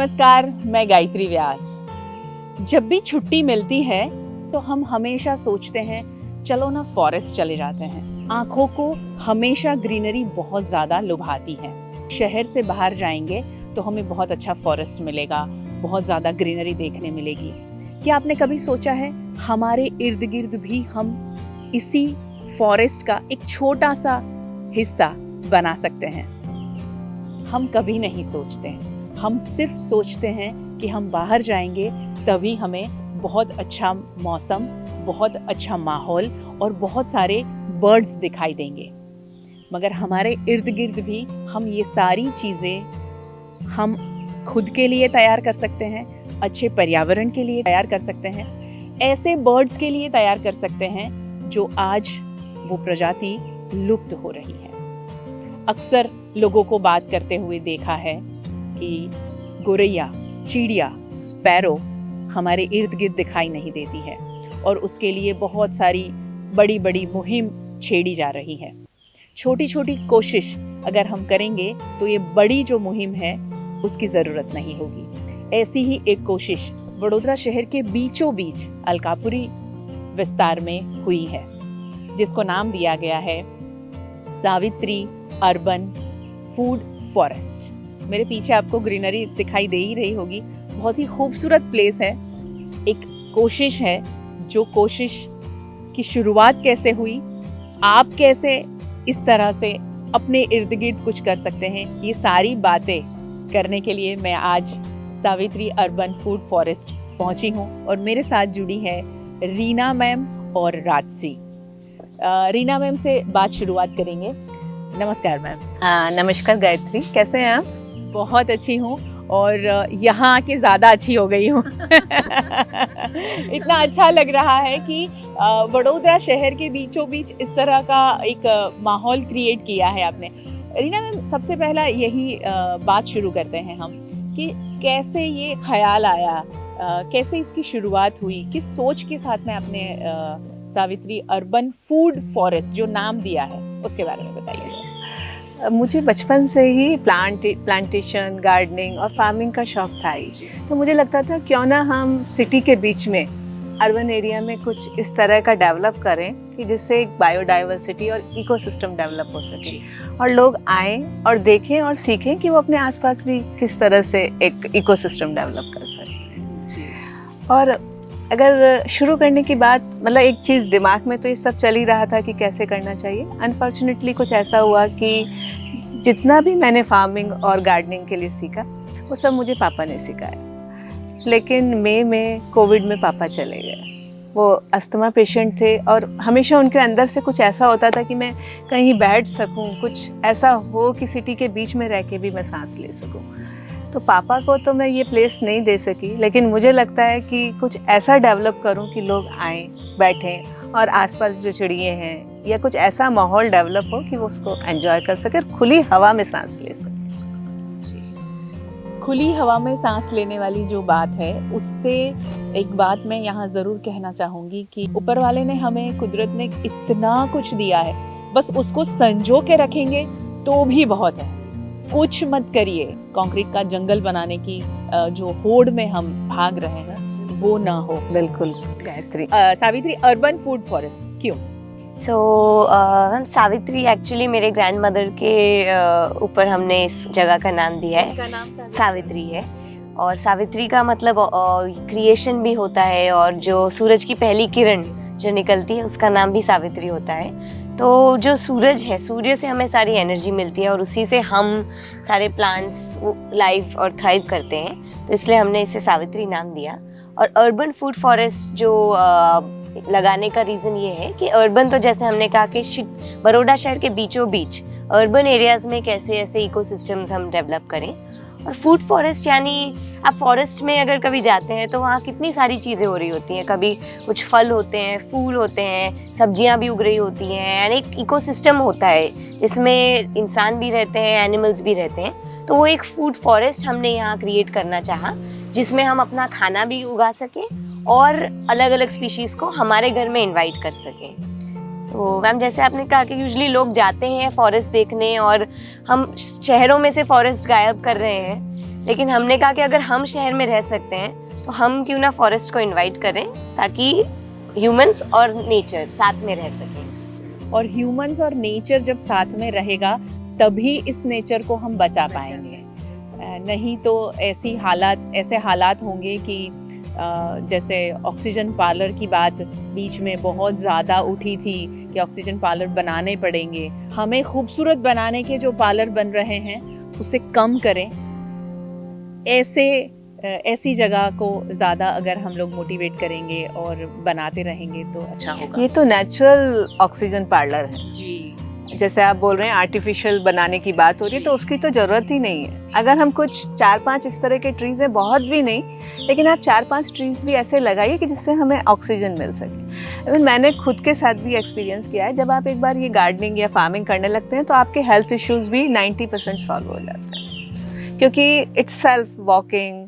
नमस्कार, मैं गायत्री व्यास। जब भी छुट्टी मिलती है तो हम हमेशा सोचते हैं चलो ना फॉरेस्ट चले जाते हैं। आंखों को हमेशा ग्रीनरी बहुत ज़्यादा लुभाती है। शहर से बाहर जाएंगे तो हमें बहुत अच्छा फॉरेस्ट मिलेगा, बहुत ज़्यादा ग्रीनरी देखने मिलेगी। क्या आपने कभी सोचा है हमारे इर्द गिर्द भी हम इसी फॉरेस्ट का एक छोटा सा हिस्सा बना सकते हैं? हम कभी नहीं सोचते हैं। हम सिर्फ सोचते हैं कि हम बाहर जाएंगे तभी हमें बहुत अच्छा मौसम, बहुत अच्छा माहौल और बहुत सारे बर्ड्स दिखाई देंगे। मगर हमारे इर्द गिर्द भी हम ये सारी चीज़ें हम खुद के लिए तैयार कर सकते हैं, अच्छे पर्यावरण के लिए तैयार कर सकते हैं, ऐसे बर्ड्स के लिए तैयार कर सकते हैं जो आज वो प्रजाति लुप्त हो रही है। अक्सर लोगों को बात करते हुए देखा है कि गोरैया, चिड़िया, स्पैरो हमारे इर्द गिर्द दिखाई नहीं देती है और उसके लिए बहुत सारी बड़ी बड़ी मुहिम छेड़ी जा रही है। छोटी छोटी कोशिश अगर हम करेंगे तो ये बड़ी जो मुहिम है उसकी ज़रूरत नहीं होगी। ऐसी ही एक कोशिश वडोदरा शहर के बीचों बीच अलकापुरी विस्तार में हुई है, जिसको नाम दिया गया है सावित्री अर्बन फूड फॉरेस्ट। मेरे पीछे आपको ग्रीनरी दिखाई दे ही रही होगी। बहुत ही खूबसूरत प्लेस है। एक कोशिश है, जो कोशिश की शुरुआत कैसे हुई, आप कैसे इस तरह से अपने इर्द गिर्द कुछ कर सकते हैं, ये सारी बातें करने के लिए मैं आज सावित्री अर्बन फूड फॉरेस्ट पहुंची हूं और मेरे साथ जुड़ी है रीना मैम और राजश्री। रीना मैम से बात शुरुआत करेंगे। नमस्कार मैम। नमस्कार गायत्री, कैसे हैं आप? बहुत अच्छी हूँ और यहाँ आके ज़्यादा अच्छी हो गई हूँ। इतना अच्छा लग रहा है कि वडोदरा शहर के बीचों बीच इस तरह का एक माहौल क्रिएट किया है आपने। रीना मैम, सबसे पहला यही बात शुरू करते हैं हम कि कैसे ये ख्याल आया, कैसे इसकी शुरुआत हुई, किस सोच के साथ में आपने सावित्री अर्बन फूड फॉरेस्ट जो नाम दिया है उसके बारे में बताइए। मुझे बचपन से ही प्लांटेशन, गार्डनिंग और फार्मिंग का शौक था ही। तो मुझे लगता था क्यों ना हम सिटी के बीच में, अर्बन एरिया में कुछ इस तरह का डेवलप करें कि जिससे एक बायोडाइवर्सिटी और इकोसिस्टम डेवलप हो सके और लोग आएँ और देखें और सीखें कि वो अपने आसपास भी किस तरह से एक इकोसिस्टम डेवलप कर सकते हैं। और अगर शुरू करने की बात, मतलब एक चीज़ दिमाग में तो ये सब चल ही रहा था कि कैसे करना चाहिए। अनफॉर्चुनेटली कुछ ऐसा हुआ कि जितना भी मैंने फार्मिंग और गार्डनिंग के लिए सीखा वो सब मुझे पापा ने सिखाया। लेकिन मई में कोविड में पापा चले गए। वो अस्थमा पेशेंट थे और हमेशा उनके अंदर से कुछ ऐसा होता था कि मैं कहीं बैठ सकूं, कुछ ऐसा हो कि सिटी के बीच में रह के भी मैं सांस ले सकूं। तो पापा को तो मैं ये प्लेस नहीं दे सकी, लेकिन मुझे लगता है कि कुछ ऐसा डेवलप करूं कि लोग आएँ, बैठें और आसपास जो चिड़िए हैं या कुछ ऐसा माहौल डेवलप हो कि वो उसको एंजॉय कर सके, खुली हवा में सांस ले सके। खुली हवा में सांस लेने वाली जो बात है, उससे एक बात मैं यहाँ ज़रूर कहना चाहूँगी कि ऊपर वाले ने हमें, कुदरत ने इतना कुछ दिया है, बस उसको संजो के रखेंगे तो भी बहुत है। कुछ मत करिए, कंक्रीट का जंगल बनाने की जो होड़ में हम भाग रहे हैं वो ना हो। बिल्कुल Gayatri. Savitri urban food forest क्यों? सावित्री एक्चुअली मेरे ग्रैंडमदर के ऊपर हमने इस जगह का नाम दिया है। का नाम सावित्री है और सावित्री का मतलब क्रिएशन भी होता है और जो सूरज की पहली किरण जो निकलती है उसका नाम भी सावित्री होता है। तो जो सूरज है, सूर्य से हमें सारी एनर्जी मिलती है और उसी से हम सारे प्लांट्स लाइव और थ्राइव करते हैं, तो इसलिए हमने इसे सावित्री नाम दिया। और अर्बन फूड फॉरेस्ट जो लगाने का रीज़न ये है कि अर्बन, तो जैसे हमने कहा कि बड़ौदा शहर के बीचों बीच अर्बन एरियाज़ में कैसे ऐसे इकोसिस्टम्स हम डेवलप करें। और फूड फॉरेस्ट यानी आप फॉरेस्ट में अगर कभी जाते हैं तो वहाँ कितनी सारी चीज़ें हो रही होती हैं। कभी कुछ फल होते हैं, फूल होते हैं, सब्जियाँ भी उग रही होती हैं, यानी एक इकोसिस्टम होता है जिसमें इंसान भी रहते हैं, एनिमल्स भी रहते हैं। तो वो एक फूड फॉरेस्ट हमने यहाँ क्रिएट करना चाहा, जिसमें हम अपना खाना भी उगा सकें और अलग अलग स्पीशीज़ को हमारे घर में इन्वाइट कर सकें। तो मैम, जैसे आपने कहा कि यूजुअली लोग जाते हैं फॉरेस्ट देखने और हम शहरों में से फॉरेस्ट गायब कर रहे हैं, लेकिन हमने कहा कि अगर हम शहर में रह सकते हैं तो हम क्यों ना फॉरेस्ट को इनवाइट करें, ताकि ह्यूमंस और नेचर साथ में रह सकें। और ह्यूमंस और नेचर जब साथ में रहेगा तभी इस नेचर को हम बचा पाएंगे। नहीं तो ऐसे हालात होंगे कि जैसे ऑक्सीजन पार्लर की बात बीच में बहुत ज़्यादा उठी थी कि ऑक्सीजन पार्लर बनाने पड़ेंगे। हमें खूबसूरत बनाने के जो पार्लर बन रहे हैं उसे कम करें। ऐसी जगह को ज़्यादा अगर हम लोग मोटिवेट करेंगे और बनाते रहेंगे तो अच्छा होगा। ये तो नेचुरल ऑक्सीजन पार्लर है जी। जैसे आप बोल रहे हैं आर्टिफिशियल बनाने की बात हो रही है, तो उसकी तो ज़रूरत ही नहीं है। अगर हम कुछ 4-5 इस तरह के ट्रीज़ हैं, बहुत भी नहीं, लेकिन आप 4-5 ट्रीज़ भी ऐसे लगाइए कि जिससे हमें ऑक्सीजन मिल सके। मैंने खुद के साथ भी एक्सपीरियंस किया है, जब आप एक बार ये गार्डनिंग या फार्मिंग करने लगते हैं तो आपके हेल्थ इश्यूज़ भी 90% सॉल्व हो जाते हैं, क्योंकि इट्स सेल्फ वॉकिंग,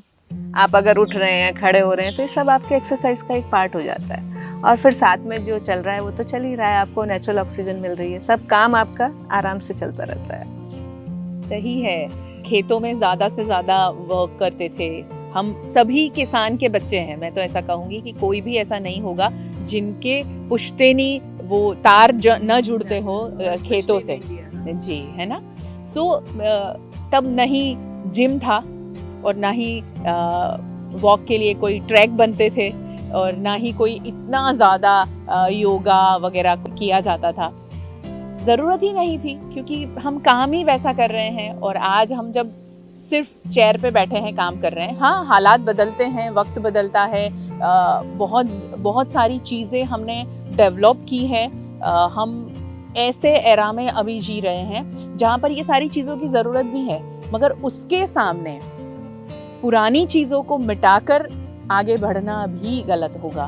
आप अगर उठ रहे हैं, खड़े हो रहे हैं, तो ये सब आपके एक्सरसाइज का एक पार्ट हो जाता है। और फिर साथ में जो चल रहा है वो तो चल ही रहा है, आपको नेचुरल ऑक्सीजन मिल रही है, सब काम आपका आराम से चलता रहता है। सही है। खेतों में ज़्यादा से ज़्यादा वर्क करते थे हम, सभी किसान के बच्चे हैं। मैं तो ऐसा कहूँगी कि कोई भी ऐसा नहीं होगा जिनके पुश्तैनी वो तार न जुड़ते हो खेतों से। जी, है ना। तब नहीं जिम था और ना ही वॉक के लिए कोई ट्रैक बनते थे और ना ही कोई इतना ज़्यादा योगा वगैरह किया जाता था। ज़रूरत ही नहीं थी, क्योंकि हम काम ही वैसा कर रहे हैं। और आज हम जब सिर्फ चेयर पे बैठे हैं, काम कर रहे हैं, हाँ हालात बदलते हैं, वक्त बदलता है, बहुत सारी चीज़ें हमने डेवलप की है। हम ऐसे एरा में अभी जी रहे हैं जहाँ पर ये सारी चीज़ों की ज़रूरत भी है, मगर उसके सामने पुरानी चीज़ों को मिटाकर आगे बढ़ना भी गलत होगा।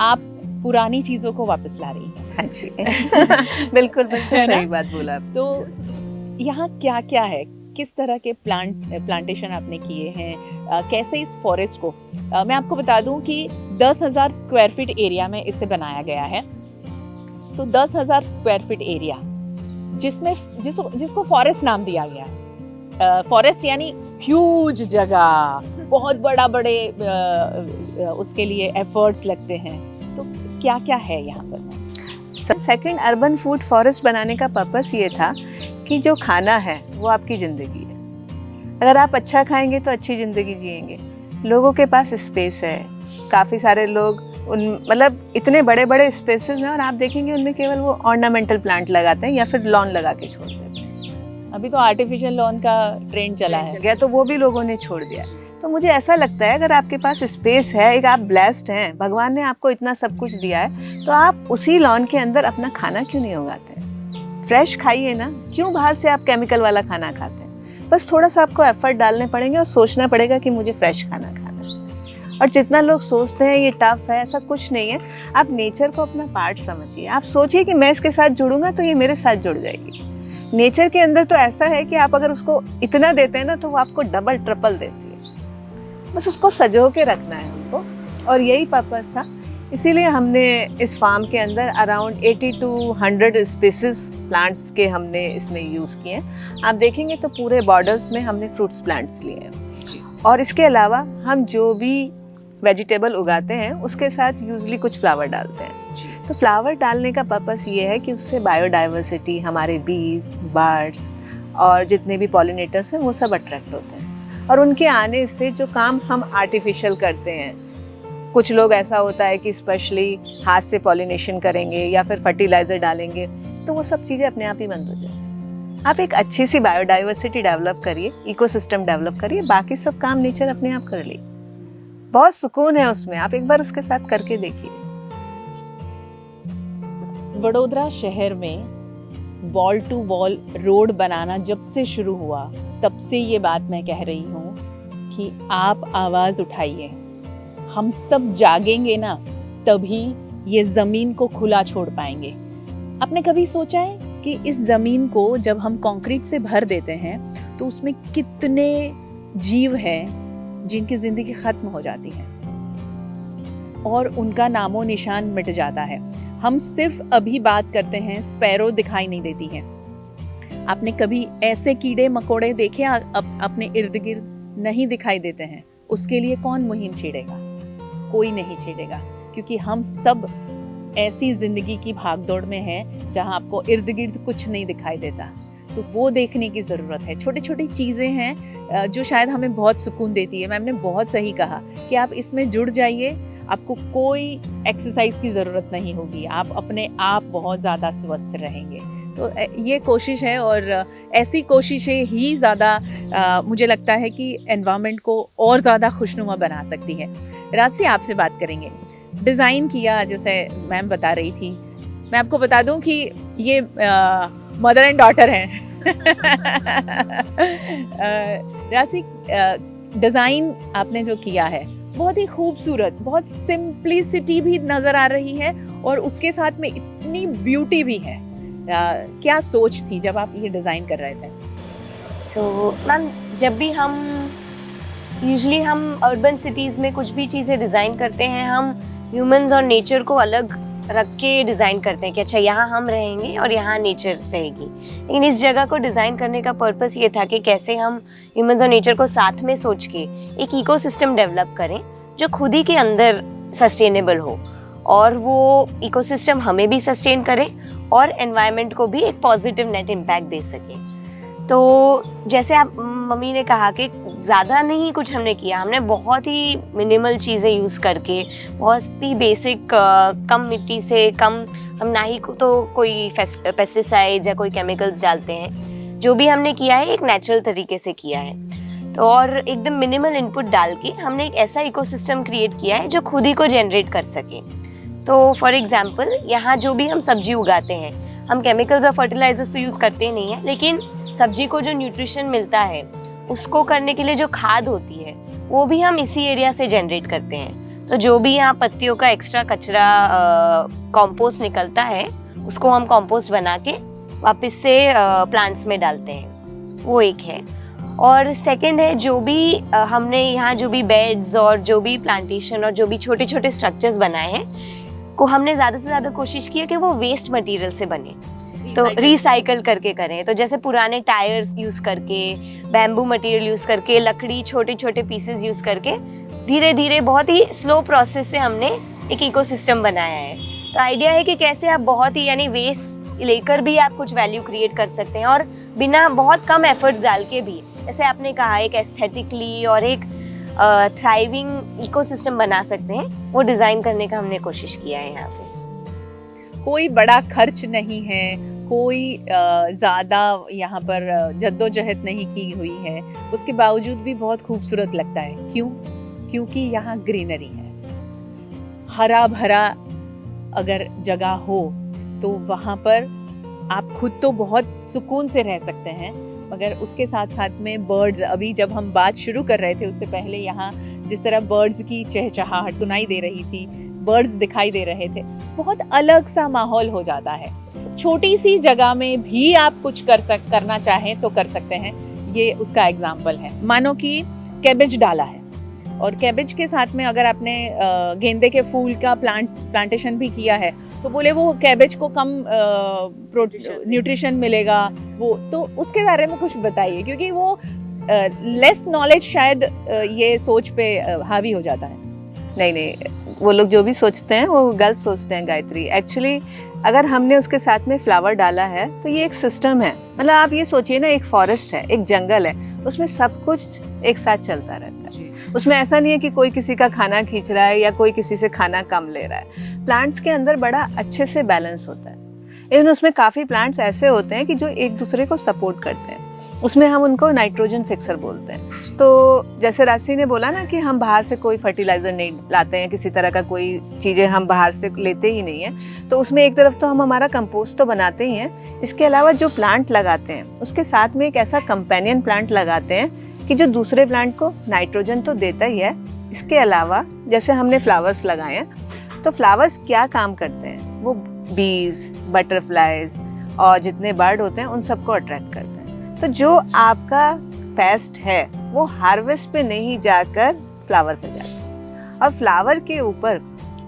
आप पुरानी चीज़ों को वापस ला रही हैं। हाँ जी बिल्कुल सही बात बोला। सो यहाँ क्या क्या है, किस तरह के प्लांटेशन आपने किए हैं, कैसे इस फॉरेस्ट को मैं आपको बता दूं कि 10,000 स्क्वायर फीट एरिया में इसे बनाया गया है। तो 10,000 स्क्वायर फीट एरिया जिसको फॉरेस्ट नाम दिया गया है। फॉरेस्ट यानी ह्यूज जगह, बहुत बड़े उसके लिए एफर्ट्स लगते हैं। तो क्या क्या है यहाँ पर? सेकंड, अर्बन फूड फॉरेस्ट बनाने का पर्पस ये था कि जो खाना है वो आपकी ज़िंदगी है। अगर आप अच्छा खाएंगे तो अच्छी ज़िंदगी जिएंगे। लोगों के पास स्पेस है, काफ़ी सारे लोग इतने बड़े बड़े स्पेसेस हैं, और आप देखेंगे उनमें केवल वो ऑर्नामेंटल प्लांट लगाते हैं या फिर लॉन लगा के छोड़ देते हैं। अभी तो आर्टिफिशियल लॉन का ट्रेंड चला है, तो वो भी लोगों ने छोड़ दिया। तो मुझे ऐसा लगता है अगर आपके पास स्पेस है, एक आप ब्लेस्ड हैं, भगवान ने आपको इतना सब कुछ दिया है, तो आप उसी लॉन के अंदर अपना खाना क्यों नहीं उगाते हैं? फ्रेश खाइए ना, क्यों बाहर से आप केमिकल वाला खाना खाते हैं? बस थोड़ा सा आपको एफर्ट डालने पड़ेंगे और सोचना पड़ेगा कि मुझे फ्रेश खाना खाना है। और जितना लोग सोचते हैं ये टफ है, ऐसा कुछ नहीं है। आप नेचर को अपना पार्ट समझिए। आप सोचिए कि मैं इसके साथ जुड़ूंगा तो ये मेरे साथ जुड़ जाएगी। नेचर के अंदर तो ऐसा है कि आप अगर उसको इतना देते हैं ना तो वो आपको डबल ट्रिपल देती है। बस उसको सजो के रखना है हमको, और यही पर्पस था। इसीलिए हमने इस फार्म के अंदर अराउंड 80 to 100 स्पीसीज प्लांट्स के हमने इसमें यूज़ किए हैं। आप देखेंगे तो पूरे बॉर्डर्स में हमने फ्रूट्स प्लांट्स लिए हैं, और इसके अलावा हम जो भी वेजिटेबल उगाते हैं उसके साथ यूजली कुछ फ्लावर डालते हैं। तो फ्लावर डालने का पर्पस ये है कि उससे बायोडाइवर्सिटी, हमारे बीज, बर्ड्स और जितने भी पॉलिनेटर्स हैं वो सब अट्रैक्ट होते हैं, और उनके आने से जो काम हम आर्टिफिशियल करते हैं, कुछ लोग ऐसा होता है कि स्पेशली हाथ से पॉलिनेशन करेंगे या फिर फर्टिलाइज़र डालेंगे, तो वो सब चीज़ें अपने आप ही बंद हो जाती हैं। आप एक अच्छी सी बायोडाइवर्सिटी डेवलप करिए, इकोसिस्टम डेवलप करिए, बाकी सब काम नेचर अपने आप कर ले। बहुत सुकून है उसमें, आप एक बार उसके साथ करके देखिए। वडोदरा शहर में वॉल टू वॉल रोड बनाना जब से शुरू हुआ, तब से ये बात मैं कह रही हूँ कि आप आवाज़ उठाइए। हम सब जागेंगे ना, तभी ये ज़मीन को खुला छोड़ पाएंगे। आपने कभी सोचा है कि इस ज़मीन को जब हम कंक्रीट से भर देते हैं तो उसमें कितने जीव हैं जिनकी ज़िंदगी ख़त्म हो जाती है और उनका नामो निशान मिट जाता है। हम सिर्फ अभी बात करते हैं, स्पैरो दिखाई नहीं देती है। आपने कभी ऐसे कीड़े मकोड़े देखे अपने इर्द गिर्द? नहीं दिखाई देते हैं, उसके लिए कौन मुहिम छेड़ेगा? कोई नहीं छेड़ेगा, क्योंकि हम सब ऐसी जिंदगी की भागदौड़ में हैं जहां आपको इर्द गिर्द कुछ नहीं दिखाई देता। तो वो देखने की ज़रूरत है। छोटी छोटी चीज़ें हैं जो शायद हमें बहुत सुकून देती है। मैम ने बहुत सही कहा कि आप इसमें जुड़ जाइए, आपको कोई एक्सरसाइज की ज़रूरत नहीं होगी, आप अपने आप बहुत ज़्यादा स्वस्थ रहेंगे। तो ये कोशिश है, और ऐसी कोशिशें ही ज़्यादा मुझे लगता है कि एनवायरनमेंट को और ज़्यादा खुशनुमा बना सकती है। राजसी, आपसे बात करेंगे। डिज़ाइन किया, जैसे मैम बता रही थी, मैं आपको बता दूं कि ये मदर एंड डॉटर हैं। राजसी, डिज़ाइन आपने जो किया है बहुत ही खूबसूरत, बहुत सिंप्लिसिटी भी नज़र आ रही है और उसके साथ में इतनी ब्यूटी भी है। क्या सोच थी जब आप ये डिज़ाइन कर रहे थे? मैम, जब भी हम यूजुअली हम अर्बन सिटीज़ में कुछ भी चीज़ें डिज़ाइन करते हैं, हम ह्यूमंस और नेचर को अलग रख के डिज़ाइन करते हैं कि अच्छा यहाँ हम रहेंगे और यहाँ नेचर रहेगी। लेकिन इस जगह को डिज़ाइन करने का पर्पस ये था कि कैसे हम ह्यूमंस और नेचर को साथ में सोच के एक इकोसिस्टम डेवलप करें जो खुद ही के अंदर सस्टेनेबल हो, और वो इकोसिस्टम हमें भी सस्टेन करे और एनवायरनमेंट को भी एक पॉजिटिव नेट इम्पैक्ट दे सके। तो जैसे आप मम्मी ने कहा कि ज़्यादा नहीं कुछ हमने किया, हमने बहुत ही मिनिमल चीज़ें यूज़ करके, बहुत ही बेसिक, कम मिट्टी से कम, हम ना ही तो कोई पेस्टिसाइड्स या कोई केमिकल्स डालते हैं। जो भी हमने किया है एक नेचुरल तरीके से किया है, तो और एकदम मिनिमल इनपुट डाल के हमने एक ऐसा इकोसिस्टम क्रिएट किया है जो खुद ही को जनरेट कर सके। तो फॉर एग्जांपल, यहाँ जो भी हम सब्जी उगाते हैं, हम केमिकल्स और फर्टिलाइजर्स तो यूज़ करते नहीं हैं, लेकिन सब्जी को जो न्यूट्रिशन मिलता है उसको करने के लिए जो खाद होती है वो भी हम इसी एरिया से जनरेट करते हैं। तो जो भी यहाँ पत्तियों का एक्स्ट्रा कचरा कंपोस्ट निकलता है, उसको हम कंपोस्ट बना के वापस से प्लांट्स में डालते हैं, वो एक है। और सेकंड है, जो भी हमने यहाँ जो भी बेड्स और जो भी प्लांटेशन और जो भी छोटे छोटे स्ट्रक्चर्स बनाए हैं, को हमने ज़्यादा से ज़्यादा कोशिश की है कि वो वेस्ट मटेरियल से बने, तो रिसाइकल करके करें। तो जैसे पुराने टायर्स यूज़ करके, बैम्बू मटेरियल यूज़ करके, लकड़ी छोटे छोटे पीसेस यूज़ करके, धीरे धीरे बहुत ही स्लो प्रोसेस से हमने एक इकोसिस्टम बनाया है। तो आइडिया है कि कैसे आप बहुत ही, यानी वेस्ट लेकर भी आप कुछ वैल्यू क्रिएट कर सकते हैं और बिना बहुत कम एफर्ट्स डाल के भी, जैसे आपने कहा, एक एस्थेटिकली और एक थ्राइविंग इकोसिस्टम बना सकते हैं, वो डिज़ाइन करने का हमने कोशिश किया है यहाँ पे। कोई बड़ा खर्च नहीं है, कोई ज़्यादा यहाँ पर जद्दोजहद नहीं की हुई है, उसके बावजूद भी बहुत खूबसूरत लगता है। क्यों? क्योंकि यहाँ ग्रीनरी है, हरा भरा अगर जगह हो तो वहाँ पर आप खुद तो बहुत सुकून से रह सकते हैं, मगर उसके साथ साथ में बर्ड्स, अभी जब हम बात शुरू कर रहे थे उससे पहले यहाँ जिस तरह बर्ड्स की चहचहाहट सुनाई दे रही थी, बर्ड्स दिखाई दे रहे थे, बहुत अलग सा माहौल हो जाता है। छोटी सी जगह में भी आप कुछ करना चाहें तो कर सकते हैं। ये उसका एग्जाम्पल है। मानो कि कैबेज डाला है और कैबेज के साथ में अगर आपने गेंदे के फूल का प्लांटेशन भी किया है, तो बोले वो कैबेज को कम न्यूट्रिशन मिलेगा, वो तो उसके बारे में कुछ बताइए, क्योंकि वो लेस नॉलेज शायद ये सोच पे हावी हो जाता है। नहीं, वो लोग जो भी सोचते हैं वो गलत सोचते हैं गायत्री। एक्चुअली अगर हमने उसके साथ में फ्लावर डाला है तो ये एक सिस्टम है। मतलब आप ये सोचिए ना, एक फॉरेस्ट है, एक जंगल है, उसमें सब कुछ एक साथ चलता रहता है। उसमें ऐसा नहीं है कि कोई किसी का खाना खींच रहा है या कोई किसी से खाना कम ले रहा है। प्लांट्स के अंदर बड़ा अच्छे से बैलेंस होता है। इवन उसमें काफ़ी प्लांट्स ऐसे होते हैं कि जो एक दूसरे को सपोर्ट करते हैं, उसमें हम उनको नाइट्रोजन फिक्सर बोलते हैं। तो जैसे राशि ने बोला ना कि हम बाहर से कोई फर्टिलाइज़र नहीं लाते हैं, किसी तरह का कोई चीज़ें हम बाहर से लेते ही नहीं हैं, तो उसमें एक तरफ तो हम हमारा कंपोस्ट तो बनाते ही हैं, इसके अलावा जो प्लांट लगाते हैं उसके साथ में एक ऐसा कंपेनियन प्लांट लगाते हैं कि जो दूसरे प्लांट को नाइट्रोजन तो देता ही है, इसके अलावा जैसे हमने फ्लावर्स लगाए हैं, तो फ्लावर्स क्या काम करते हैं, वो बीज, बटरफ्लाइज और जितने बर्ड होते हैं उन सबको अट्रैक्ट करते हैं। तो जो आपका पेस्ट है वो हार्वेस्ट पे नहीं जाकर फ्लावर पे जाता है, और फ्लावर के ऊपर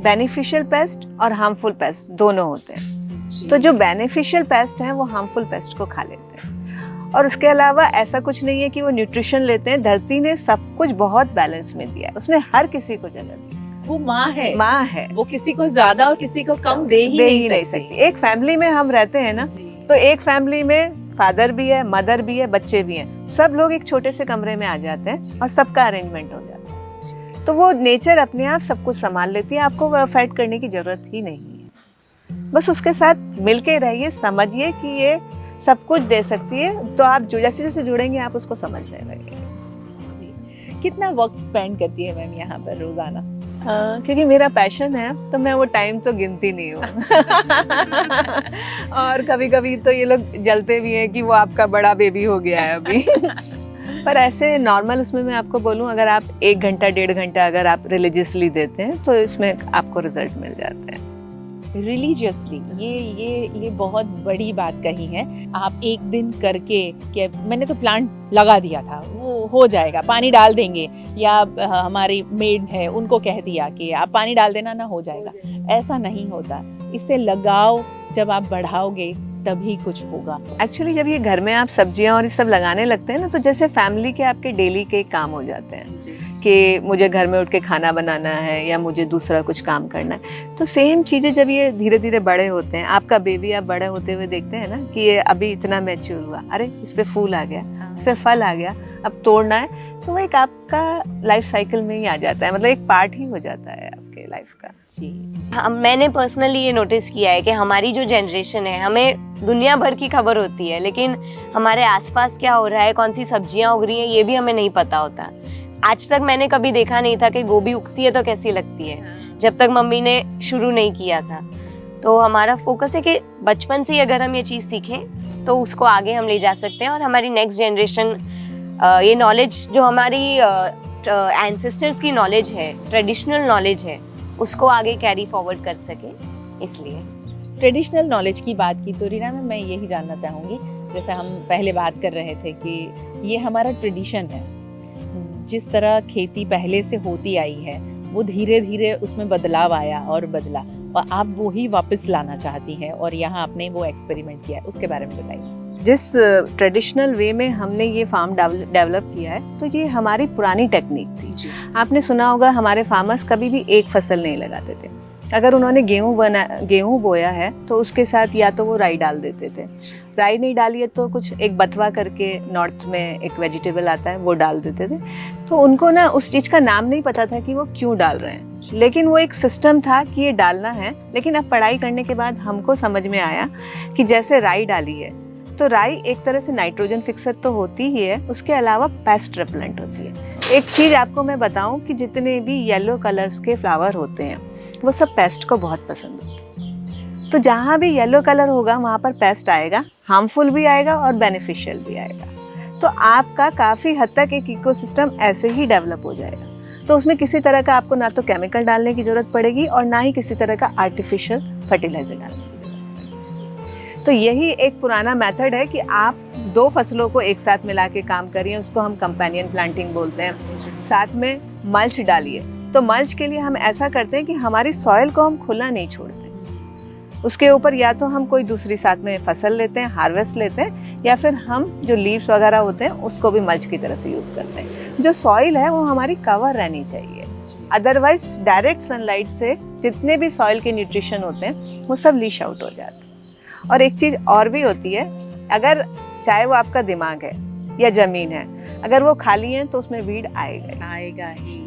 बेनिफिशियल पेस्ट और हार्मफुल पेस्ट दोनों होते हैं। तो जो बेनिफिशियल पेस्ट हैं वो हार्मफुल पेस्ट को खा लेते हैं, और उसके अलावा ऐसा कुछ नहीं है कि वो न्यूट्रिशन लेते हैं, धरती ने सब कुछ बहुत बैलेंस में दिया है, उसने हर किसी को जगह दी। वो माँ है, माँ है, वो किसी को ज्यादा और किसी को कम दे ही नहीं सकती। एक फैमिली में हम रहते हैं ना, तो एक फैमिली में फादर भी है, मदर भी है, बच्चे भी हैं, सब लोग एक छोटे से कमरे में आ जाते हैं और सबका अरेंजमेंट हो जाता है। तो वो नेचर अपने आप सब कुछ संभाल लेती है, आपको फाइट करने की जरूरत ही नहीं है। बस उसके साथ मिलके रहिए, समझिए कि ये सब कुछ दे सकती है, तो आप जो जैसे जैसे जुड़ेंगे आप उसको समझने लगेंगे। कितना वक्त स्पेंड करती है मैम यहाँ पर रोजाना? क्योंकि मेरा पैशन है तो मैं वो टाइम तो गिनती नहीं हूँ। और कभी कभी तो ये लोग जलते भी हैं कि वो आपका बड़ा बेबी हो गया है अभी। पर ऐसे नॉर्मल उसमें मैं आपको बोलूँ, अगर आप 1 घंटा 1.5 घंटा अगर आप रिलीजियसली देते हैं तो इसमें आपको रिजल्ट मिल जाते हैं। रिलीजियसली, ये बहुत बड़ी बात कही है। आप एक दिन करके कि मैंने तो प्लांट लगा दिया था, वो हो जाएगा, पानी डाल देंगे, या हमारी मेड है उनको कह दिया कि आप पानी डाल देना ना, हो जाएगा, ऐसा नहीं होता। इससे लगाव जब आप बढ़ाओगे तभी कुछ होगा। एक्चुअली जब ये घर में आप सब्जियां और ये सब लगाने लगते हैं ना, तो जैसे फैमिली के आपके डेली के काम हो जाते हैं कि मुझे घर में उठ के खाना बनाना है या मुझे दूसरा कुछ काम करना है। तो सेम चीज़ें जब ये धीरे धीरे बड़े होते हैं, आपका बेबी आप बड़े होते हुए देखते हैं ना कि ये अभी इतना मैच्योर हुआ, अरे इस पे फूल आ गया, इस पे फल आ गया, अब तोड़ना है, तो वो एक आपका लाइफ साइकिल में ही आ जाता है, मतलब एक पार्ट ही हो जाता है आपके लाइफ का। मैंने पर्सनली ये नोटिस किया है कि हमारी जो जनरेशन है, हमें दुनिया भर की खबर होती है, लेकिन हमारे आसपास क्या हो रहा है, कौन सी सब्जियां उग रही हैं, ये भी हमें नहीं पता होता। आज तक मैंने कभी देखा नहीं था कि गोभी उगती है तो कैसी लगती है, जब तक मम्मी ने शुरू नहीं किया था। तो हमारा फोकस है कि बचपन से ही अगर हम ये चीज़ सीखें तो उसको आगे हम ले जा सकते हैं, और हमारी नेक्स्ट जनरेशन ये नॉलेज जो हमारी एंसेस्टर्स की नॉलेज है, ट्रेडिशनल नॉलेज है, उसको आगे कैरी फॉरवर्ड कर सके। इसलिए ट्रेडिशनल नॉलेज की बात की तो रीना में मैं यही जानना चाहूँगी, जैसे हम पहले बात कर रहे थे कि ये हमारा ट्रेडिशन है, जिस तरह खेती पहले से होती आई है वो धीरे धीरे उसमें बदलाव आया और बदला, और आप वो ही वापस लाना चाहती हैं और यहाँ आपने वो एक्सपेरिमेंट किया है, उसके बारे में बताइए। जिस ट्रेडिशनल वे में हमने ये फार्म डेवलप किया है, तो ये हमारी पुरानी टेक्निक थी। आपने सुना होगा हमारे फार्मर्स कभी भी एक फसल नहीं लगाते थे। अगर उन्होंने गेहूं बोया है तो उसके साथ या तो वो राई डाल देते थे, राई नहीं डाली है तो कुछ एक बथवा करके नॉर्थ में एक वेजिटेबल आता है वो डाल देते थे। तो उनको ना उस चीज़ का नाम नहीं पता था कि वो क्यों डाल रहे हैं, लेकिन वो एक सिस्टम था कि ये डालना है। लेकिन अब पढ़ाई करने के बाद हमको समझ में आया कि जैसे राई डाली है तो राई एक तरह से नाइट्रोजन फिक्सर तो होती ही है, उसके अलावा पेस्ट रिपेलेंट होती है। एक चीज़ आपको मैं बताऊं कि जितने भी येलो कलर्स के फ्लावर होते हैं वो सब पेस्ट को बहुत पसंद होते हैं। तो जहाँ भी येलो कलर होगा वहाँ पर पेस्ट आएगा, हार्मफुल भी आएगा और बेनिफिशियल भी आएगा। तो आपका काफ़ी हद तक एक इकोसिस्टम ऐसे ही डेवलप हो जाएगा। तो उसमें किसी तरह का आपको ना तो केमिकल डालने की ज़रूरत पड़ेगी और ना ही किसी तरह का आर्टिफिशियल फर्टिलाइजर डालने की ज़रूरत पड़ेगी। तो यही एक पुराना मेथड है कि आप 2 फसलों को एक साथ मिला के काम करिए, उसको हम कंपेनियन प्लांटिंग बोलते हैं। साथ में मल्च डालिए। तो मल्च के लिए हम ऐसा करते हैं कि हमारी सॉइल को हम खुला नहीं छोड़ते, उसके ऊपर या तो हम कोई दूसरी साथ में फसल लेते हैं, हार्वेस्ट लेते हैं, या फिर हम जो लीव्स वगैरह होते हैं उसको भी मल्च की तरह से यूज़ करते हैं। जो सॉइल है वो हमारी कवर रहनी चाहिए, अदरवाइज डायरेक्ट सनलाइट से जितने भी सॉइल के न्यूट्रिशन होते हैं वो सब लीश आउट हो जाते हैं। और एक चीज़ और भी होती है, अगर चाहे वो आपका दिमाग है या ज़मीन है, अगर वो खाली है तो उसमें वीड आएगा ही।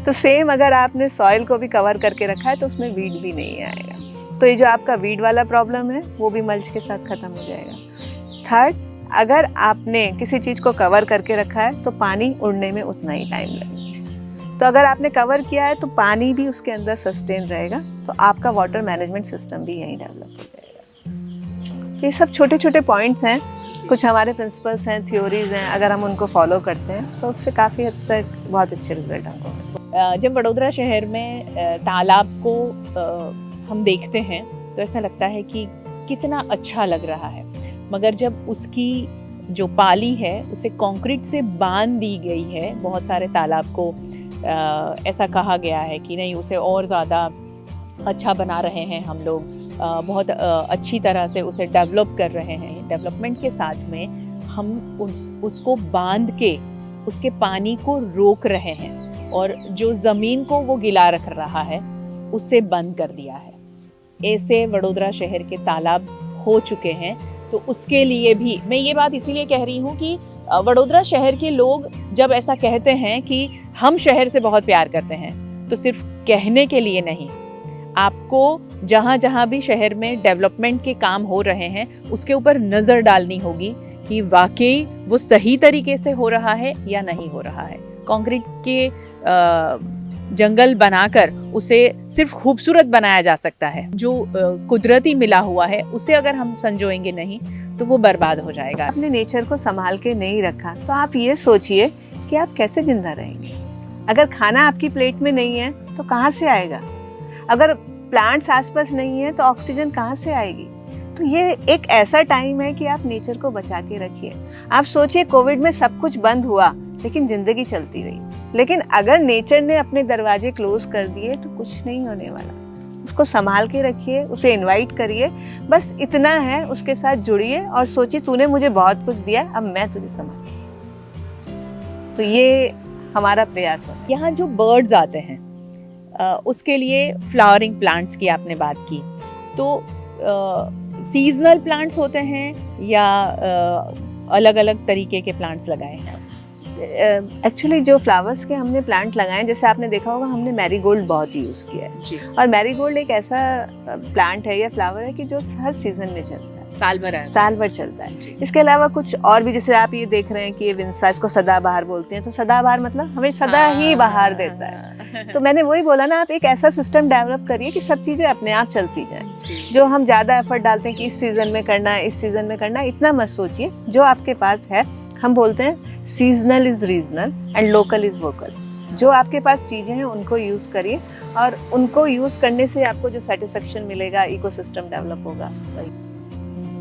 तो सेम अगर आपने सॉइल को भी कवर करके रखा है तो उसमें वीड भी नहीं आएगा। तो ये जो आपका वीड वाला प्रॉब्लम है वो भी मल्च के साथ ख़त्म हो जाएगा। थर्ड, अगर आपने किसी चीज़ को कवर करके रखा है तो पानी उड़ने में उतना ही टाइम लगेगा। तो अगर आपने कवर किया है तो पानी भी उसके अंदर सस्टेन रहेगा, तो आपका वाटर मैनेजमेंट सिस्टम भी यहीं डेवलप हो जाएगा। ये सब छोटे छोटे पॉइंट्स हैं, कुछ हमारे प्रिंसिपल्स हैं, थ्योरीज हैं, अगर हम उनको फॉलो करते हैं तो उससे काफ़ी हद तक बहुत अच्छे रिजल्ट हमको मिलते हैं। जब वडोदरा शहर में तालाब को हम देखते हैं तो ऐसा लगता है कि कितना अच्छा लग रहा है, मगर जब उसकी जो पाली है उसे कंक्रीट से बांध दी गई है, बहुत सारे तालाब को ऐसा कहा गया है कि नहीं उसे और ज़्यादा अच्छा बना रहे हैं हम लोग, बहुत अच्छी तरह से उसे डेवलप कर रहे हैं। डेवलपमेंट के साथ में हम उसको बांध के उसके पानी को रोक रहे हैं और जो ज़मीन को वो गिला रख रहा है उसे बंद कर दिया है। ऐसे वडोदरा शहर के तालाब हो चुके हैं। तो उसके लिए भी मैं ये बात इसीलिए कह रही हूँ कि वडोदरा शहर के लोग जब ऐसा कहते हैं कि हम शहर से बहुत प्यार करते हैं, तो सिर्फ कहने के लिए नहीं, आपको जहाँ जहाँ भी शहर में डेवलपमेंट के काम हो रहे हैं उसके ऊपर नज़र डालनी होगी कि वाकई वो सही तरीके से हो रहा है या नहीं हो रहा है। कंक्रीट के जंगल बनाकर उसे सिर्फ खूबसूरत बनाया जा सकता है, जो कुदरती मिला हुआ है उसे अगर हम संजोएंगे नहीं तो वो बर्बाद हो जाएगा। अपने नेचर को संभाल के नहीं रखा तो आप ये सोचिए कि आप कैसे जिंदा रहेंगे। अगर खाना आपकी प्लेट में नहीं है तो कहाँ से आएगा? अगर प्लांट्स आसपास नहीं है तो ऑक्सीजन कहाँ से आएगी? तो ये एक ऐसा टाइम है कि आप नेचर को बचा के रखिए। आप सोचिए कोविड में सब कुछ बंद हुआ लेकिन जिंदगी चलती रही, लेकिन अगर नेचर ने अपने दरवाजे क्लोज कर दिए तो कुछ नहीं होने वाला। उसको संभाल के रखिए, उसे इनवाइट करिए, बस इतना है। उसके साथ जुड़िए और सोचिए तूने मुझे बहुत कुछ दिया, अब मैं तुझे संभालूं। तो ये हमारा प्रयास है। यहाँ जो बर्ड्स आते हैं उसके लिए फ्लावरिंग प्लांट्स की आपने बात की, तो सीजनल प्लांट्स होते हैं या अलग अलग तरीके के प्लांट्स लगाए हैं? एक्चुअली जो फ्लावर्स के हमने प्लांट लगाए, जैसे आपने देखा होगा हमने मैरीगोल्ड बहुत यूज़ किया है जी। और मैरीगोल्ड एक ऐसा प्लांट है या फ्लावर है कि जो हर सीजन में चलता है, साल भर चलता है। इसके अलावा कुछ और भी, जैसे आप ये देख रहे हैं कि ये विंसा, इसको सदाबहार बोलते हैं। तो सदाबहार मतलब हमें सदा ही बहार देता है। तो मैंने वही बोला ना, आप एक ऐसा सिस्टम डेवलप करिए कि सब चीज़ें अपने आप चलती जाएं। जो हम ज़्यादा एफर्ट डालते हैं कि इस सीज़न में करना है, इस सीज़न में करना है, इतना मत सोचिए। जो आपके पास है, हम बोलते हैं seasonal is regional and local is vocal. जो आपके पास चीज़ें हैं उनको यूज़ करिए और उनको यूज़ करने से आपको जो सेटिस्फेक्शन मिलेगा, इकोसिस्टम डेवलप होगा,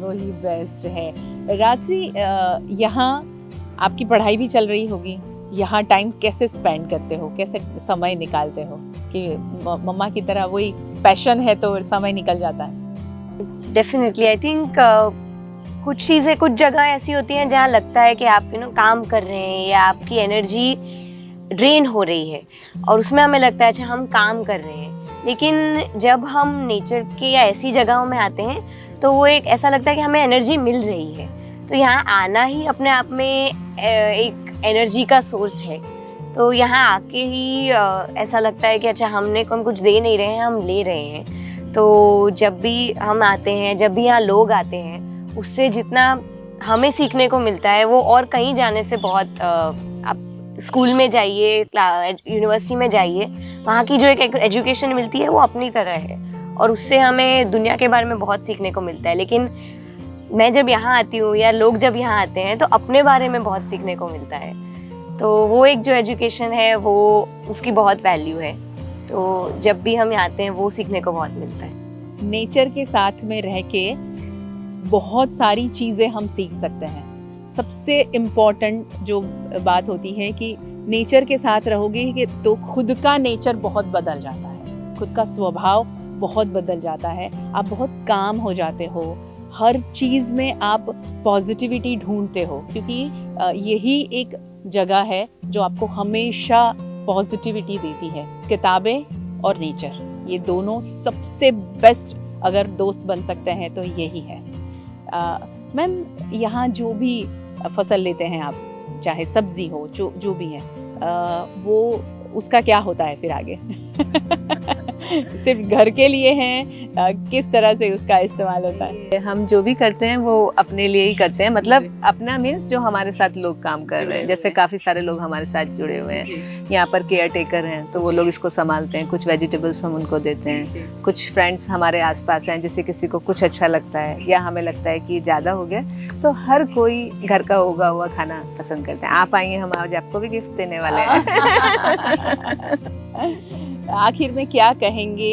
वही बेस्ट है। रात्रि, यहाँ आपकी पढ़ाई भी चल रही होगी, यहाँ टाइम कैसे स्पेंड करते हो, कैसे समय निकालते हो? कि मम्मा की तरह वही पैशन है तो समय निकल जाता है? डेफिनेटली आई थिंक कुछ चीज़ें, कुछ जगह ऐसी होती हैं जहाँ लगता है कि आप काम कर रहे हैं या आपकी एनर्जी ड्रेन हो रही है और उसमें हमें लगता है अच्छा हम काम कर रहे हैं। लेकिन जब हम नेचर के या ऐसी जगहों में आते हैं तो वो एक ऐसा लगता है कि हमें एनर्जी मिल रही है। तो यहाँ आना ही अपने आप में एक एनर्जी का सोर्स है। तो यहाँ आके ही ऐसा लगता है कि अच्छा हम कुछ दे नहीं रहे हैं, हम ले रहे हैं। तो जब भी हम आते हैं, जब भी यहाँ लोग आते हैं, उससे जितना हमें सीखने को मिलता है वो और कहीं जाने से बहुत, आप स्कूल में जाइए, यूनिवर्सिटी में जाइए, वहाँ की जो एक एजुकेशन मिलती है वो अपनी तरह है और उससे हमें दुनिया के बारे में बहुत सीखने को मिलता है। लेकिन मैं जब यहाँ आती हूँ या लोग जब यहाँ आते हैं तो अपने बारे में बहुत सीखने को मिलता है। तो वो एक जो एजुकेशन है वो उसकी बहुत वैल्यू है। तो जब भी हम यहाँ आते हैं वो सीखने को बहुत मिलता है। नेचर के साथ में रह के बहुत सारी चीज़ें हम सीख सकते हैं। सबसे इम्पोर्टेंट जो बात होती है कि नेचर के साथ रहोगे कि तो खुद का नेचर बहुत बदल जाता है, खुद का स्वभाव बहुत बदल जाता है। आप बहुत काम हो जाते हो, हर चीज़ में आप पॉजिटिविटी ढूंढते हो, क्योंकि यही एक जगह है जो आपको हमेशा पॉजिटिविटी देती है। किताबें और नेचर, ये दोनों सबसे बेस्ट अगर दोस्त बन सकते हैं तो यही है। मैम, यहाँ जो भी फसल लेते हैं आप, चाहे सब्जी हो, जो भी है, वो उसका क्या होता है फिर आगे? सिर्फ घर के लिए हैं, किस तरह से उसका इस्तेमाल होता है? हम जो भी करते हैं वो अपने लिए ही करते हैं। मतलब अपना मीन्स जो हमारे साथ लोग काम कर रहे हैं, जैसे काफ़ी सारे लोग हमारे साथ जुड़े हुए हैं, यहाँ पर केयर टेकर हैं तो वो लोग इसको संभालते हैं। कुछ वेजिटेबल्स हम उनको देते हैं, कुछ फ्रेंड्स हमारे आसपास हैं, जैसे किसी को कुछ अच्छा लगता है या हमें लगता है कि ज़्यादा हो गया, तो हर कोई घर का उगा हुआ खाना पसंद करते हैं। आप आइए, हम आज आपको भी गिफ्ट देने वाले हैं। आखिर में क्या कहेंगे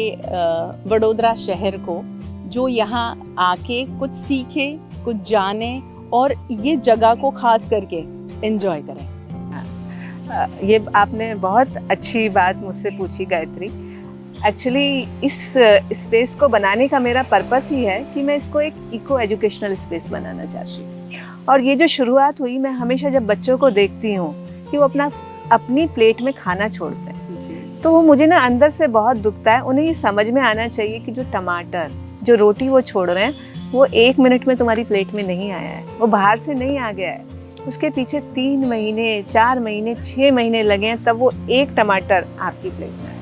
वडोदरा शहर को, जो यहाँ आके कुछ सीखे, कुछ जाने और ये जगह को खास करके एंजॉय करें? ये आपने बहुत अच्छी बात मुझसे पूछी गायत्री। एक्चुअली इस स्पेस को बनाने का मेरा पर्पस ही है कि मैं इसको एक इको एजुकेशनल स्पेस बनाना चाहती हूँ और ये जो शुरुआत हुई, मैं हमेशा जब बच्चों को देखती हूँ कि वो अपनी प्लेट में खाना छोड़ते हैं, तो वो मुझे ना अंदर से बहुत दुखता है। उन्हें ये समझ में आना चाहिए कि जो टमाटर, जो रोटी वो छोड़ रहे हैं, वो 1 मिनट में तुम्हारी प्लेट में नहीं आया है, वो बाहर से नहीं आ गया है। उसके पीछे 3 महीने, 4 महीने, 6 महीने लगे हैं, तब वो एक टमाटर आपकी प्लेट में आया।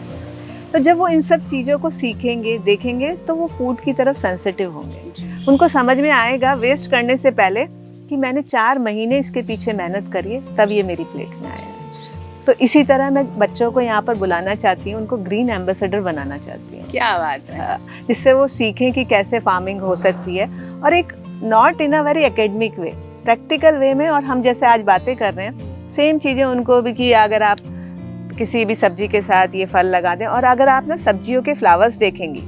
तो जब वो इन सब चीज़ों को सीखेंगे, देखेंगे, तो वो फूड की तरफ सेंसिटिव होंगे। उनको समझ में आएगा वेस्ट करने से पहले कि मैंने 4 महीने इसके पीछे मेहनत करी है, तब ये मेरी प्लेट में आया है। तो इसी तरह मैं बच्चों को यहाँ पर बुलाना चाहती हूँ, उनको ग्रीन एम्बेसडर बनाना चाहती हूँ। क्या बात है। जिससे वो सीखें कि कैसे फार्मिंग हो सकती है, और एक not in a very academic way, practical way में। और हम जैसे आज बातें कर रहे हैं, सेम चीज़ें उनको भी, कि अगर आप किसी भी सब्जी के साथ ये फल लगा दें, और अगर आप ना सब्जियों के फ्लावर्स देखेंगी,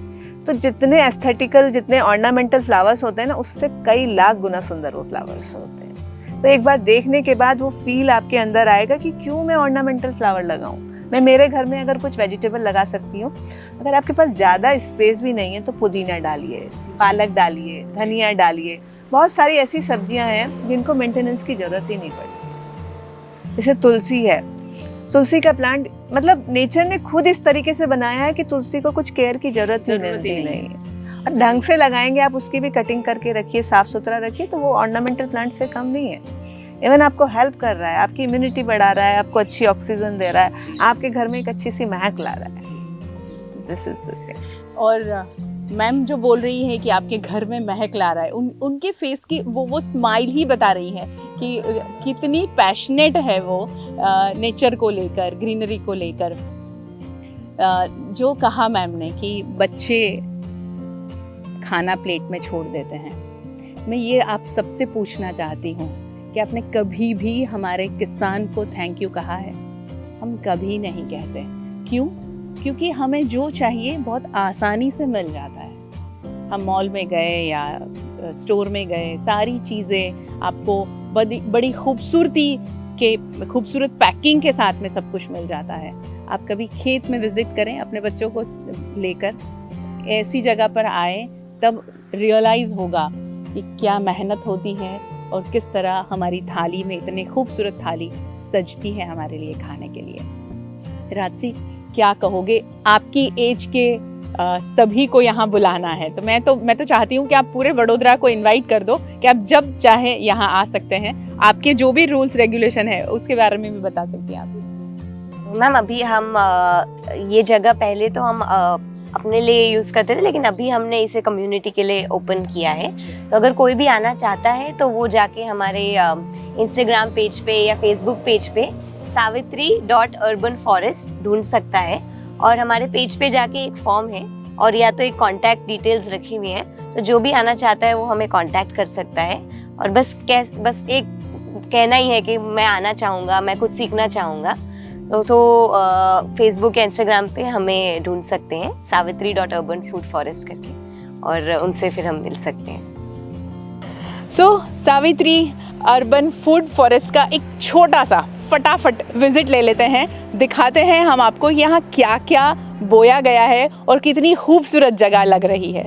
तो जितने एस्थेटिकल, जितने ऑर्नामेंटल फ्लावर्स होते हैं ना, उससे कई लाख गुना सुंदर वो फ्लावर्स होते हैं। तो एक बार देखने के बाद वो फील आपके अंदर आएगा कि क्यों मैं ऑर्नामेंटल फ्लावर लगाऊं। मैं मेरे घर में अगर कुछ वेजिटेबल लगा सकती हूँ। अगर आपके पास ज़्यादा स्पेस भी नहीं है तो पुदीना डालिए, पालक डालिए, धनिया डालिए। बहुत सारी ऐसी सब्जियां हैं जिनको मेंटेनेंस की ज़रूरत ही नहीं पड़ती। जैसे तुलसी है, तुलसी का प्लांट मतलब नेचर ने खुद इस तरीके से बनाया है कि तुलसी को कुछ केयर की जरूरत ही नहीं है। और ढंग से लगाएंगे आप, उसकी भी कटिंग करके रखिए, साफ सुथरा रखिए, तो वो ऑर्नामेंटल प्लांट से कम नहीं है। इवन आपको हेल्प कर रहा है, आपकी इम्यूनिटी बढ़ा रहा है, आपको अच्छी ऑक्सीजन दे रहा है, आपके घर में एक अच्छी सी महक ला रहा है। This is the thing. और मैम जो बोल रही है कि आपके घर में महक ला रहा है, उनके फेस की वो स्माइल ही बता रही है कि कितनी पैशनेट है वो नेचर को लेकर, ग्रीनरी को लेकर। जो कहा मैम ने कि बच्चे खाना प्लेट में छोड़ देते हैं, मैं ये आप सबसे पूछना चाहती हूँ कि आपने कभी भी हमारे किसान को थैंक यू कहा है? हम कभी नहीं कहते। क्यों? क्योंकि हमें जो चाहिए बहुत आसानी से मिल जाता है। हम मॉल में गए या स्टोर में गए, सारी चीज़ें आपको बड़ी खूबसूरती के, खूबसूरत पैकिंग के साथ में सब कुछ मिल जाता है। आप कभी खेत में विजिट करें अपने बच्चों को लेकर, ऐसी जगह पर आए, तब रियलाइज़ होगा कि क्या मेहनत होती है और किस तरह हमारी थाली में इतनी खूबसूरत थाली सजती है हमारे लिए खाने के लिए। राजसी, क्या कहोगे? आपकी एज के सभी को यहाँ बुलाना है, तो मैं तो चाहती हूँ कि आप पूरे वडोदरा को इनवाइट कर दो कि आप जब चाहे यहाँ आ सकते हैं। आपके जो भी रूल्स रेगुलेशन है उसके बारे में भी बता सकती हैं आप। मैम अभी हम ये जगह पहले तो हम अपने लिए यूज़ करते थे, लेकिन अभी हमने इसे कम्युनिटी के लिए ओपन किया है। तो अगर कोई भी आना चाहता है तो वो जाके हमारे इंस्टाग्राम पेज पे या फेसबुक पेज पे savitri.urbanforest ढूंढ सकता है। और हमारे पेज पे जाके एक फॉर्म है और या तो एक कॉन्टैक्ट डिटेल्स रखी हुई है, तो जो भी आना चाहता है वो हमें कॉन्टैक्ट कर सकता है। और बस एक कहना ही है कि मैं आना चाहूँगा, मैं कुछ सीखना चाहूँगा, तो फेसबुक या इंस्टाग्राम पे हमें ढूंढ सकते हैं savitri.urbanfoodforest करके, और उनसे फिर हम मिल सकते हैं। सो सावित्री अर्बन फूड फॉरेस्ट का एक छोटा सा फटाफट विजिट ले लेते हैं, दिखाते हैं हम आपको यहाँ क्या क्या बोया गया है और कितनी खूबसूरत जगह लग रही है।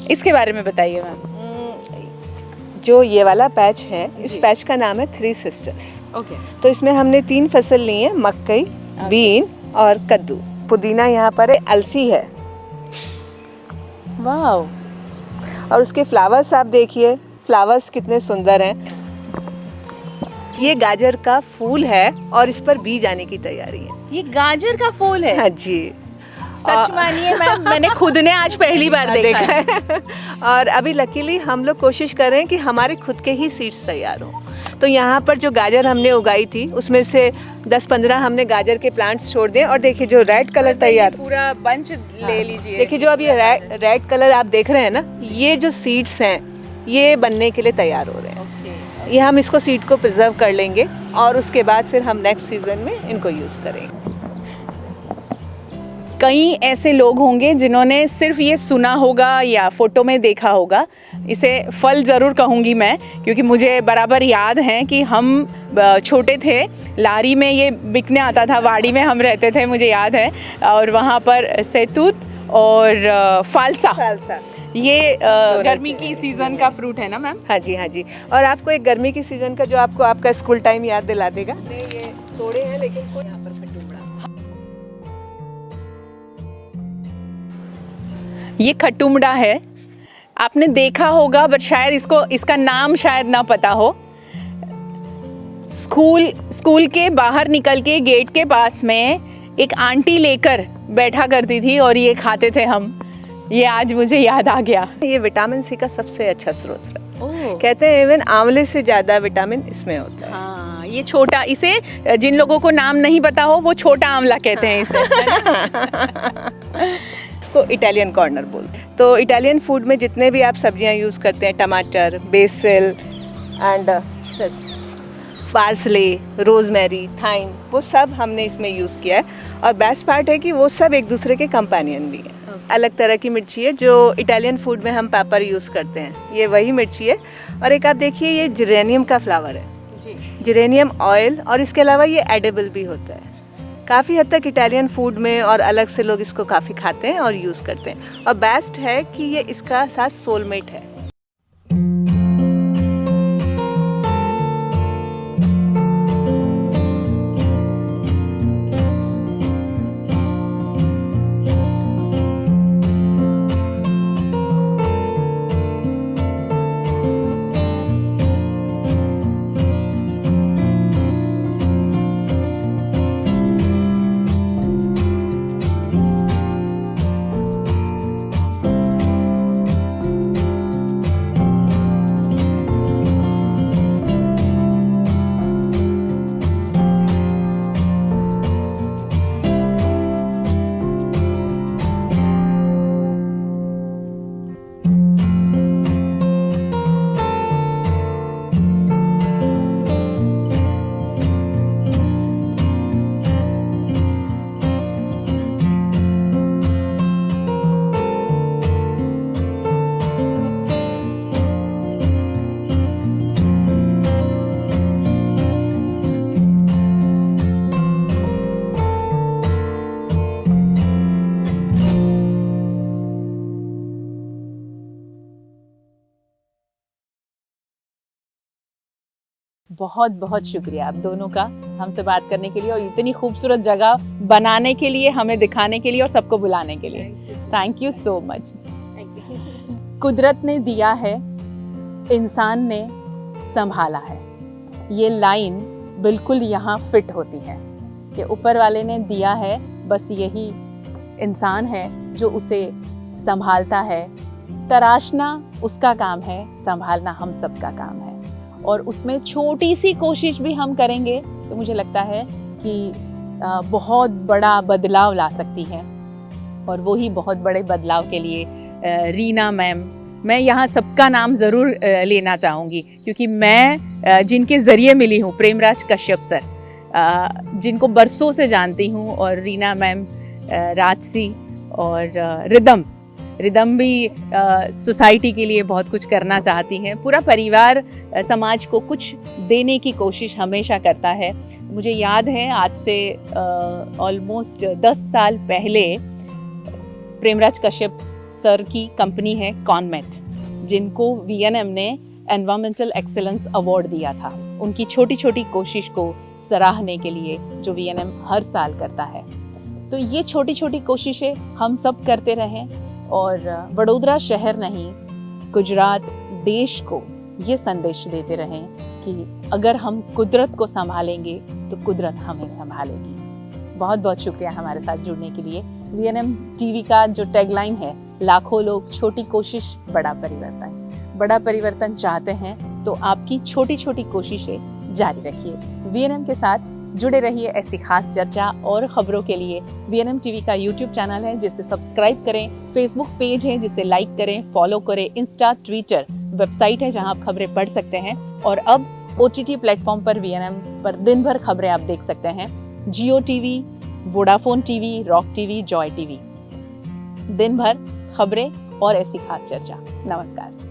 इसके बारे में बताइए मैम। जो ये वाला पैच है, इस पैच का नाम है 3 सिस्टर्स। ओके। तो इसमें हमने 3 फसल ली है, मकई, बीन और कद्दू। पुदीना यहाँ पर है, अलसी है। वाव। और उसके फ्लावर्स आप देखिए, फ्लावर्स कितने सुंदर हैं। ये गाजर का फूल है और इस पर बीज आने की तैयारी है। ये गाजर का फूल है? हाँ जी, सच मानिए मैम, मैंने खुद ने आज पहली बार देखा है। और अभी लकीली हम लोग कोशिश कर रहे हैं कि हमारे खुद के ही सीड्स तैयार हो। तो यहाँ पर जो गाजर हमने उगाई थी उसमें से 10-15 हमने गाजर के प्लांट्स छोड़ दिए। और देखिए जो रेड कलर तैयार, पूरा बंच ले लीजिए। देखिए जो अभी रेड कलर आप देख रहे हैं ना, ये जो सीड्स हैं ये बनने के लिए तैयार हो रहे हैं। ये हम इसको सीड को प्रिजर्व कर लेंगे और उसके बाद फिर हम नेक्स्ट सीजन में इनको यूज़ करेंगे। कई ऐसे लोग होंगे जिन्होंने सिर्फ ये सुना होगा या फोटो में देखा होगा, इसे फल ज़रूर कहूँगी मैं, क्योंकि मुझे बराबर याद है कि हम छोटे थे, लारी में ये बिकने आता था, वाड़ी में हम रहते थे, मुझे याद है। और वहाँ पर सैतूत और फालसा, ये गर्मी की सीज़न का फ्रूट है ना मैम? हाँ जी, हाँ जी। और आपको एक गर्मी की सीज़न का जो आपको आपका स्कूल टाइम याद दिला देगा। ये तोड़े हैं लेकिन कोई यहाँ पर खटुमड़ा, ये खटुमड़ा है, आपने देखा होगा बट शायद इसका नाम शायद ना पता हो। स्कूल के बाहर निकल के गेट के पास में एक आंटी लेकर बैठा करती थी और ये खाते थे हम। ये आज मुझे याद आ गया। ये विटामिन सी का सबसे अच्छा स्रोत है। कहते हैं इवन आंवले से ज़्यादा विटामिन इसमें होता है। हाँ, ये छोटा, इसे जिन लोगों को नाम नहीं पता हो वो छोटा आंवला कहते हैं इसे। इसको इटालियन कॉर्नर बोलते हैं। तो इटालियन फूड में जितने भी आप सब्जियां यूज़ करते हैं, टमाटर, बेसिल एंड पार्सले, रोजमेरी, थाइन, वो सब हमने इसमें यूज़ किया है। और बेस्ट पार्ट है कि वो सब एक दूसरे के कंपेनियन भी हैं। अलग तरह की मिर्ची है जो इटालियन फूड में हम पेपर यूज़ करते हैं, ये वही मिर्ची है। और एक आप देखिए, ये जिरेनियम का फ्लावर है जी, जिरेनियम ऑयल, और इसके अलावा ये एडिबल भी होता है। काफ़ी हद तक इटालियन फूड में और अलग से लोग इसको काफ़ी खाते हैं और यूज़ करते हैं। और बेस्ट है कि ये इसका साथ सोलमेट है। बहुत बहुत शुक्रिया आप दोनों का हमसे बात करने के लिए और इतनी खूबसूरत जगह बनाने के लिए, हमें दिखाने के लिए और सबको बुलाने के लिए। Thank you so much. कुदरत ने दिया है, इंसान ने संभाला है। ये लाइन बिल्कुल यहाँ फिट होती है कि ऊपर वाले ने दिया है, बस यही इंसान है जो उसे संभालता है। तराशना उसका काम है, संभालना हम सबका काम है। और उसमें छोटी सी कोशिश भी हम करेंगे तो मुझे लगता है कि बहुत बड़ा बदलाव ला सकती है। और वही बहुत बड़े बदलाव के लिए रीना मैम, मैं यहाँ सबका नाम ज़रूर लेना चाहूँगी, क्योंकि मैं जिनके ज़रिए मिली हूँ, प्रेमराज कश्यप सर, जिनको बरसों से जानती हूँ, और रीना मैम, राजसी और रिदम भी सोसाइटी के लिए बहुत कुछ करना चाहती हैं। पूरा परिवार समाज को कुछ देने की कोशिश हमेशा करता है। मुझे याद है आज से ऑलमोस्ट 10 साल पहले प्रेमराज कश्यप सर की कंपनी है कॉनमेट, जिनको VNM ने एनवायरमेंटल एक्सेलेंस अवार्ड दिया था, उनकी छोटी छोटी कोशिश को सराहने के लिए, जो VNM हर साल करता है। तो ये छोटी छोटी कोशिशें हम सब करते रहें और वडोदरा शहर नहीं, गुजरात देश को ये संदेश देते रहें कि अगर हम कुदरत को संभालेंगे तो कुदरत हमें संभालेगी। बहुत बहुत शुक्रिया हमारे साथ जुड़ने के लिए। VNM TV का जो टैगलाइन है, लाखों लोग, छोटी कोशिश, बड़ा परिवर्तन। बड़ा परिवर्तन चाहते हैं तो आपकी छोटी छोटी कोशिशें जारी रखिए। VNM के साथ जुड़े रहिए। ऐसी खास चर्चा और खबरों के लिए VNM TV का YouTube चैनल है, जिसे सब्सक्राइब करें, Facebook पेज है जिसे लाइक करें, फॉलो करें, इंस्टा, ट्विटर, वेबसाइट है जहां आप खबरें पढ़ सकते हैं। और अब OTT प्लेटफॉर्म पर VNM पर दिन भर खबरें आप देख सकते हैं। जियो TV, Vodafone TV, rock TV, Joy TV, दिन भर खबरें और ऐसी खास चर्चा। नमस्कार।